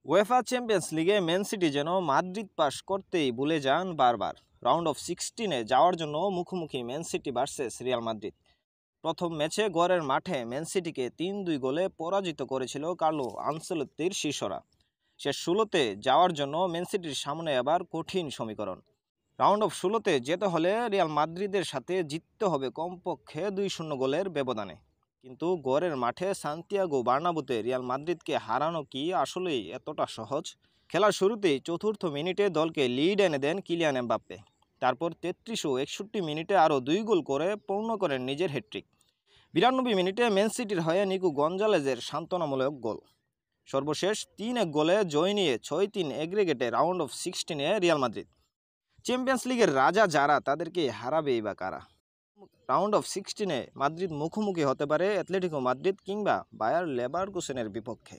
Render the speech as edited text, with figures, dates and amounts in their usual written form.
UEFA champions লিগে man city যেন Madrid pass করতেই ভুলে যান বারবার। রাউন্ড অফ 16-এ যাওয়ার জন্য মুখোমুখি man city versus Real Madrid. প্রথম ম্যাচে ঘরের মাঠে ম্যান সিটিকে 3-2 গোলে পরাজিত করেছিল কার্লো আনচেলত্তির শিষ্যরা। শেষ 16-তে যাওয়ার জন্য ম্যান সিটির সামনে এবার কঠিন সমীকরণ। রাউন্ড অফ 16-তে যেতে হলে রিয়াল মাদ্রিদের সাথে জিততে হবে কমপক্ষে 2-0 গোলের ব্যবধানে। কিন্তু ঘরের মাঠে সান্তিয়াগো বার্নাব্যুতে রিয়াল মাদ্রিদকে হারানো কি আসলেই এতটা সহজ? খেলার শুরুতেই চতুর্থ মিনিটে দলকে লিড এনে দেন কিলিয়ান এমবাপ্পে। তারপর 33 ও 61 মিনিটে আরও 2 গোল করে পূর্ণ করেন নিজের হ্যাট্রিক। 92 মিনিটে ম্যান সিটির হয়ে নিকো গঞ্জালেজের সান্ত্বনামূলক গোল। সর্বশেষ 3-1 গোলে জয় নিয়ে 6-3 এগ্রিগেটে রাউন্ড অফ 16-এ রিয়াল মাদ্রিদ। চ্যাম্পিয়ন্স লিগের রাজা যারা, তাদেরকে হারাবেই বা কারা? রাউন্ড অফ 16-এ মাদ্রিদ মুখোমুখি হতে পারে অ্যাটলেটিকো মাদ্রিদ কিংবা বায়ার লেভারকুসেনের বিপক্ষে।